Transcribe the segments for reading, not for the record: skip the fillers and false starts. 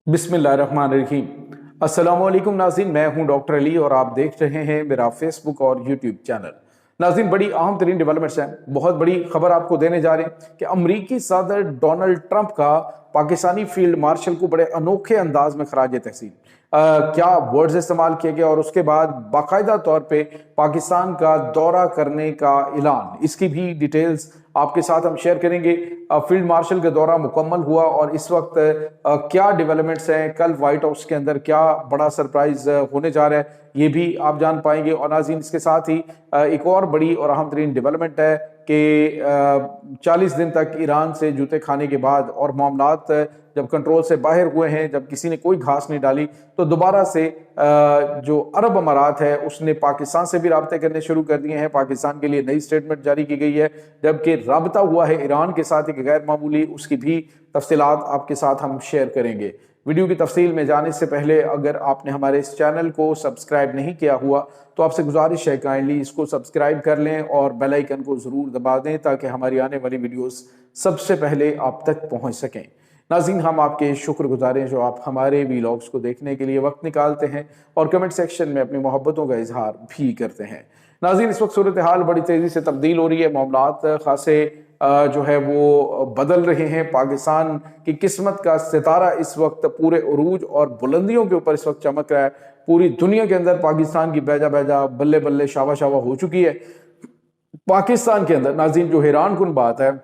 बिस्मिल्लाहिर्रहमानिर्रहीम। अस्सलाम वालेकुम नाज़रीन, मैं हूं डॉक्टर अली और आप देख रहे हैं मेरा फेसबुक और यूट्यूब चैनल। नाज़रीन, बड़ी अहम तरीन डेवलपमेंट्स हैं, बहुत बड़ी खबर आपको देने जा रहे हैं कि अमरीकी सदर डोनाल्ड ट्रंप का पाकिस्तानी फील्ड मार्शल को बड़े अनोखे अंदाज में खराज तहसीन क्या वर्ड्स इस्तेमाल किए गए और उसके बाद बाकायदा तौर पे पाकिस्तान का दौरा करने का ऐलान, इसकी भी डिटेल्स आपके साथ हम शेयर करेंगे। फील्ड मार्शल का दौरा मुकम्मल हुआ और इस वक्त क्या डेवलपमेंट्स हैं, कल व्हाइट हाउस के अंदर क्या बड़ा सरप्राइज होने जा रहा है, ये भी आप जान पाएंगे। और नाज़रीन, इसके साथ ही एक और बड़ी और अहम तरीन डेवलपमेंट है कि 40 दिन तक ईरान से जूते खाने के बाद और मामलात जब कंट्रोल से बाहर हुए हैं, जब किसी ने कोई घास नहीं डाली, तो दोबारा से जो अरब अमारात है उसने पाकिस्तान से भी राब्ते करने शुरू कर दिए हैं। पाकिस्तान के लिए नई स्टेटमेंट जारी की गई है, जबकि राब्ता हुआ है ईरान के साथ एक गैर मामूली, उसकी भी तफसीलात आपके साथ हम शेयर करेंगे। वीडियो की तफसील में जाने से पहले अगर आपने हमारे इस चैनल को सब्सक्राइब नहीं किया हुआ तो आपसे गुजारिश है काइंडली इसको सब्सक्राइब कर लें और बेल आइकन को ज़रूर दबा दें ताकि हमारी आने वाली वीडियोस सबसे पहले आप तक पहुंच सकें। नाज़रीन, हम आपके शुक्रगुजार हैं जो आप हमारे वीलॉग्स को देखने के लिए वक्त निकालते हैं और कमेंट सेक्शन में अपनी मोहब्बतों का इजहार भी करते हैं। नाज़रीन, इस वक्त सूरत हाल बड़ी तेज़ी से तब्दील हो रही है, मामलात खासे जो है वो बदल रहे हैं। पाकिस्तान की किस्मत का सितारा इस वक्त पूरे उरूज और बुलंदियों के ऊपर इस वक्त चमक रहा है। पूरी दुनिया के अंदर पाकिस्तान की बैजा बैजा, बल्ले बल्ले, शाबा शाबा हो चुकी है। पाकिस्तान के अंदर नाज़रीन जो हैरान कुन बात है,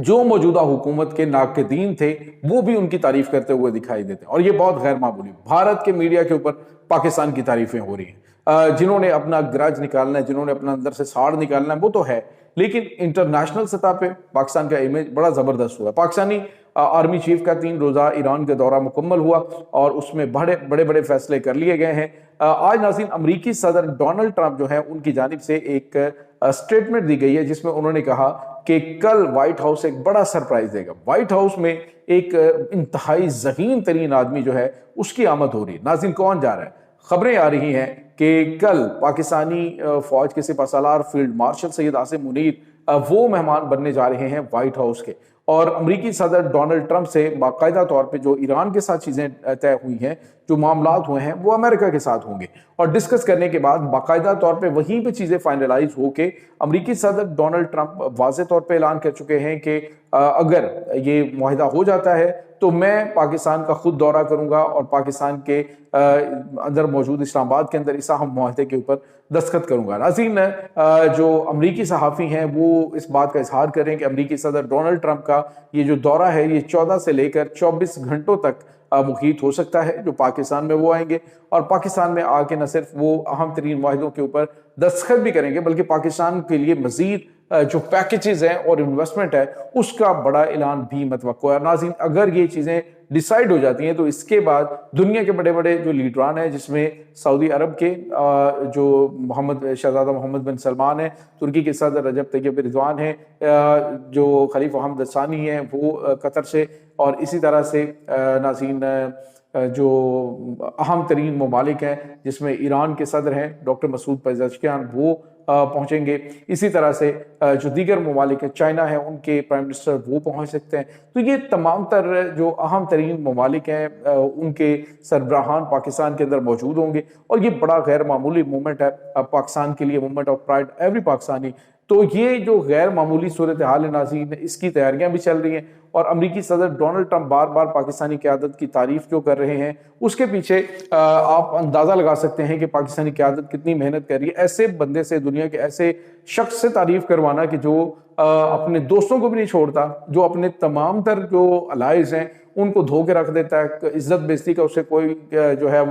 जो मौजूदा हुकूमत के नाक़दीन थे वो भी उनकी तारीफ करते हुए दिखाई देते हैं और ये बहुत गैर मामूली। भारत के मीडिया के ऊपर पाकिस्तान की तारीफें हो रही हैं। जिन्होंने अपना ग्रज निकालना है, जिन्होंने अपना अंदर से साड़ निकालना है, वो तो है, लेकिन इंटरनेशनल सतह पे पाकिस्तान का इमेज बड़ा जबरदस्त हुआ। पाकिस्तानी आर्मी चीफ का 3 रोजा ईरान का दौरा मुकम्मल हुआ और उसमें बड़े बड़े फैसले कर लिए गए हैं। आज नाज़रीन अमरीकी सदर डोनाल्ड ट्रंप जो है उनकी जानिब से एक स्टेटमेंट दी गई है जिसमें उन्होंने कहा कि कल व्हाइट हाउस एक बड़ा सरप्राइज देगा। व्हाइट हाउस में एक इंतहाई ज़हीन तरीन आदमी जो है उसकी आमद हो रही है। नाज़रीन, कौन जा रहा है? खबरें आ रही हैं कि कल पाकिस्तानी फौज के सिपहसालार फील्ड मार्शल सैयद आसिम मुनीर वो मेहमान बनने जा रहे हैं व्हाइट हाउस के। और अमरीकी सदर डोनाल्ड ट्रंप से बाकायदा तौर पे जो ईरान के साथ चीज़ें तय हुई हैं, जो मामलात हुए हैं, वो अमेरिका के साथ होंगे और डिस्कस करने के बाद बाकायदा तौर पे वहीं पे चीज़ें फाइनलाइज होके अमरीकी सदर डोनाल्ड ट्रंप वाज़े तौर पे ऐलान कर चुके हैं कि अगर ये मुआहिदा हो जाता है तो मैं पाकिस्तान का खुद दौरा करूंगा और पाकिस्तान के अंदर मौजूद इस्लामाबाद के अंदर इस अहम मुआहदे के ऊपर दस्तखत करूंगा। नाज़रीन, जो अमरीकी सहाफ़ी हैं वो इस बात का इजहार करें कि अमरीकी सदर डोनाल्ड ट्रंप का ये जो दौरा है ये 14 से लेकर 24 घंटों तक मुहीत हो सकता है। जो पाकिस्तान में वो आएंगे और पाकिस्तान में आके न सिर्फ वो अहम तरीन मुआहदों के ऊपर दस्तखत भी करेंगे बल्कि पाकिस्तान के लिए मजीद जो पैकेजेस हैं और इन्वेस्टमेंट है उसका बड़ा ऐलान भी मतवक्को है। नाज़रीन, अगर ये चीज़ें डिसाइड हो जाती हैं तो इसके बाद दुनिया के बड़े बड़े जो लीडरान हैं, जिसमें सऊदी अरब के जो शहजादा मोहम्मद बिन सलमान है, तुर्की के सदर रजब तैयब रिजवान है, जो खलीफा हमद सानी हैं वो कतर से, और इसी तरह से नाज़रीन जो अहम तरीन ममालिक हैं जिसमें ईरान के सदर हैं डॉक्टर मसूद पेज़ेश्कियान, वो पहुंचेंगे। इसी तरह से जो दीगर ममालिक है, चाइना है, उनके प्राइम मिनिस्टर वो पहुंच सकते हैं। तो ये तमाम तर जो अहम तरीन ममालिक हैं उनके सरबराहान पाकिस्तान के अंदर मौजूद होंगे और ये बड़ा गैर मामूली मूवमेंट है पाकिस्तान के लिए, movement of pride every Pakistani. तो ये जो गैर मामूली सूरत हाल है नाज़रीन, इसकी तैयारियां भी चल रही हैं और अमरीकी सदर डोनाल्ड ट्रंप बार बार पाकिस्तानी क़यादत की तारीफ जो कर रहे हैं उसके पीछे आप अंदाज़ा लगा सकते हैं कि पाकिस्तानी क़यादत कितनी मेहनत कर रही है। ऐसे बंदे से, दुनिया के ऐसे शख्स से तारीफ करवाना कि जो अपने दोस्तों को भी नहीं छोड़ता, जो अपने तमाम तर जो अलाइज हैं उनको धो के रख देता है, इज्जत बेइज्जती का उसे कोई जो है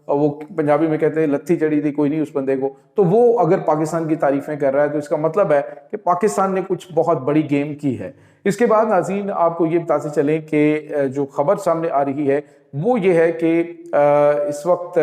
वो पंजाबी में कहते हैं लत्थी चढ़ी थी कोई नहीं उस बंदे को, तो वो अगर पाकिस्तान की तारीफें कर रहा है तो इसका मतलब है कि पाकिस्तान ने कुछ बहुत बड़ी गेम की है। इसके बाद नाज़रीन आपको ये बताते चलें कि जो खबर सामने आ रही है वो ये है कि इस वक्त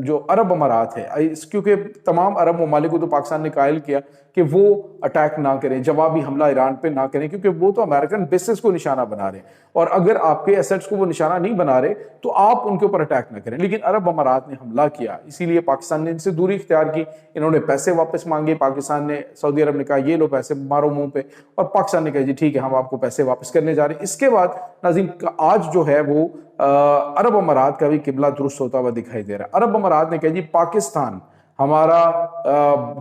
जो अरब अमारात है, क्योंकि तमाम अरब ममालिक को तो पाकिस्तान ने कायल किया कि वो अटैक ना करें, जवाबी हमला ईरान पे ना करें, क्योंकि वो तो अमेरिकन बेसिस को निशाना बना रहे हैं और अगर आपके एसेट्स को वो निशाना नहीं बना रहे तो आप उनके ऊपर अटैक ना करें। लेकिन अरब अमारात ने हमला किया, इसीलिए पाकिस्तान ने इनसे दूरी इख्तियार की, इन्होंने पैसे वापस मांगे। पाकिस्तान ने, सऊदी अरब ने कहा ये लो पैसे मारो मुंह पे, और पाकिस्तान ने कहा जी ठीक है हम आपको पैसे वापस करने जा रहे हैं। इसके बाद नाज़रीन आज जो है वो عرب امارات کا بھی قبلہ درست ہوتا ہوا دکھائی دے رہا ہے۔ عرب امارات نے کہا جی پاکستان ہمارا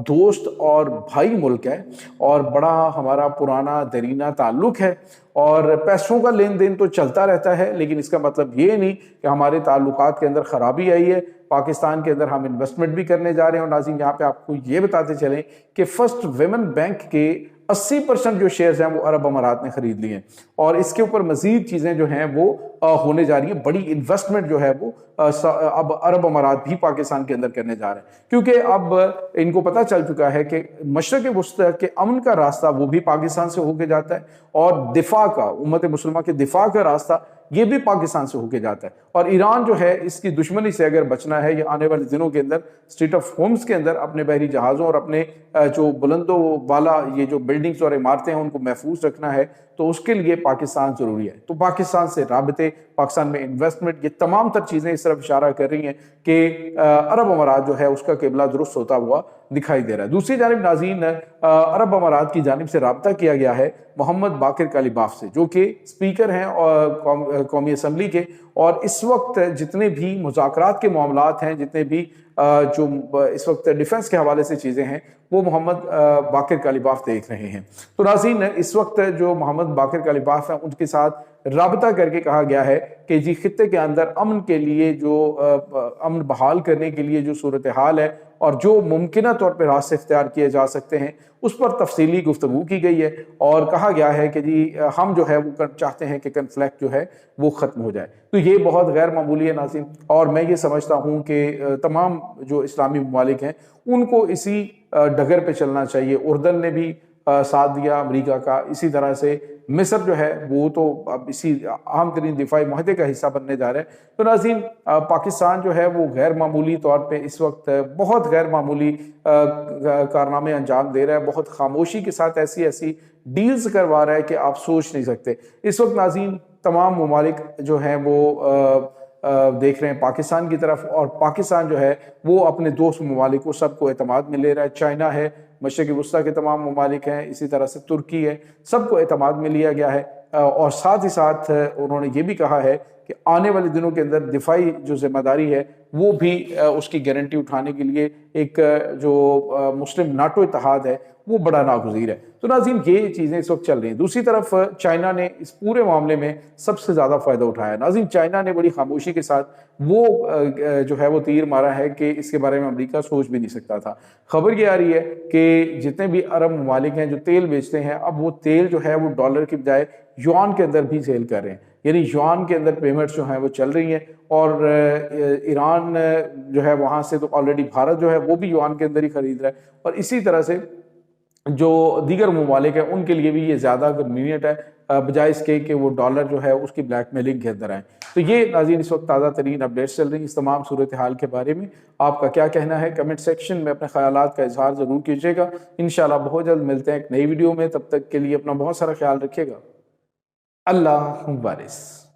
دوست اور بھائی ملک ہے اور بڑا ہمارا پرانا دیرینہ تعلق ہے، اور پیسوں کا لین دین تو چلتا رہتا ہے، لیکن اس کا مطلب یہ نہیں کہ ہمارے تعلقات کے اندر خرابی آئی ہے۔ پاکستان کے اندر ہم انویسٹمنٹ بھی کرنے جا رہے ہیں، اور ناظرین یہاں پہ آپ کو یہ بتاتے چلیں کہ فرسٹ ویمن بینک کے 80% جو شیئرز ہیں وہ عرب امارات نے خرید لیے ہیں، اور اس کے اوپر مزید چیزیں جو ہیں وہ ہونے جا رہی ہیں۔ بڑی انویسٹمنٹ جو ہے وہ اب عرب امارات بھی پاکستان کے اندر کرنے جا رہے ہیں، کیونکہ اب ان کو پتہ چل چکا ہے کہ مشرق وسطی کے امن کا راستہ وہ بھی پاکستان سے ہو کے جاتا ہے، اور دفاع کا، امت مسلمہ کے دفاع کا راستہ یہ بھی پاکستان سے ہو کے جاتا ہے۔ اور ایران جو ہے اس کی دشمنی سے اگر بچنا ہے، یہ آنے والے دنوں کے اندر اسٹریٹ آف ہومز کے اندر اپنے بحری جہازوں اور اپنے جو بلند و بالا یہ جو بلڈنگز اور عمارتیں ہیں ان کو محفوظ رکھنا ہے، تو اس کے لیے پاکستان ضروری ہے۔ تو پاکستان سے رابطے، پاکستان میں انویسٹمنٹ، یہ تمام تر چیزیں اس طرف اشارہ کر رہی ہیں کہ عرب امارات جو ہے اس کا قبلہ درست ہوتا ہوا دکھائی دے رہا ہے۔ دوسری جانب ناظرین، عرب امارات کی جانب سے رابطہ کیا گیا ہے محمد باقر کالیباف سے، جو کہ اسپیکر ہیں قومی اسمبلی کے، اور اس وقت جتنے بھی مذاکرات کے معاملات ہیں، جتنے بھی جو اس وقت ڈیفنس کے حوالے سے چیزیں ہیں، وہ محمد باقر کالیباف دیکھ رہے ہیں۔ تو ناظرین اس وقت جو محمد باقر کالیباف ہیں ان کے ساتھ رابطہ کر کے کہا گیا ہے کہ جی خطے کے اندر امن کے لیے جو امن بحال کرنے کے لیے جو صورتحال ہے اور جو ممکنہ طور پہ راستے اختیار کیے جا سکتے ہیں اس پر تفصیلی گفتگو کی گئی ہے، اور کہا گیا ہے کہ جی ہم جو ہے وہ چاہتے ہیں کہ کنفلکٹ جو ہے وہ ختم ہو جائے۔ تو یہ بہت غیر معمولی ہے ناظرین، اور میں یہ سمجھتا ہوں کہ تمام جو اسلامی ممالک ہیں ان کو اسی ڈگر پہ چلنا چاہیے۔ اردن نے بھی ساتھ دیا امریکہ کا، اسی طرح سے مصر جو ہے وہ تو اب اسی اہم ترین دفاعی معاہدے کا حصہ بننے جا رہا ہے۔ تو ناظرین پاکستان جو ہے وہ غیر معمولی طور پہ اس وقت بہت غیر معمولی کارنامے انجام دے رہا ہے، بہت خاموشی کے ساتھ ایسی ڈیلز کروا رہا ہے کہ آپ سوچ نہیں سکتے۔ اس وقت ناظرین تمام ممالک جو ہیں وہ دیکھ رہے ہیں پاکستان کی طرف، اور پاکستان جو ہے وہ اپنے دوست ممالک کو سب کو اعتماد میں لے رہا ہے۔ چائنا ہے، مشرق وسطیٰ کے تمام ممالک ہیں، اسی طرح سے ترکی ہے، سب کو اعتماد میں لیا گیا ہے، اور ساتھ ہی ساتھ انہوں نے یہ بھی کہا ہے کہ آنے والے دنوں کے اندر دفاعی جو ذمہ داری ہے وہ بھی اس کی گارنٹی اٹھانے کے لیے ایک جو مسلم ناٹو اتحاد ہے وہ بڑا ناگزیر ہے۔ تو ناظرین یہ چیزیں اس وقت چل رہی ہیں۔ دوسری طرف چائنا نے اس پورے معاملے میں سب سے زیادہ فائدہ اٹھایا ہے۔ ناظرین چائنا نے بڑی خاموشی کے ساتھ وہ جو ہے وہ تیر مارا ہے کہ اس کے بارے میں امریکہ سوچ بھی نہیں سکتا تھا۔ خبر یہ آ رہی ہے کہ جتنے بھی عرب ممالک ہیں جو تیل بیچتے ہیں، اب وہ تیل جو ہے وہ ڈالر کی بجائے یوان کے اندر بھی سیل کر رہے ہیں، یعنی یوان کے اندر پیمنٹس جو ہیں وہ چل رہی ہیں، اور ایران جو ہے وہاں سے تو آلریڈی بھارت جو ہے وہ بھی یوان کے اندر ہی خرید رہا ہے، اور اسی طرح سے جو دیگر ممالک ہیں ان کے لیے بھی یہ زیادہ کنوینئنٹ ہے بجائے اس کے کہ وہ ڈالر جو ہے اس کی بلیک میلنگ کے اندر آئیں۔ تو یہ ناظرین اس وقت تازہ ترین اپڈیٹس چل رہی ہیں اس تمام صورتحال کے بارے میں۔ آپ کا کیا کہنا ہے کمنٹ سیکشن میں اپنے خیالات کا اظہار ضرور کیجیے گا۔ انشاءاللہ بہت جلد ملتے ہیں ایک نئی ویڈیو میں، تب تک کے لیے اپنا بہت سارا خیال رکھیے گا۔ اللہ حافظ۔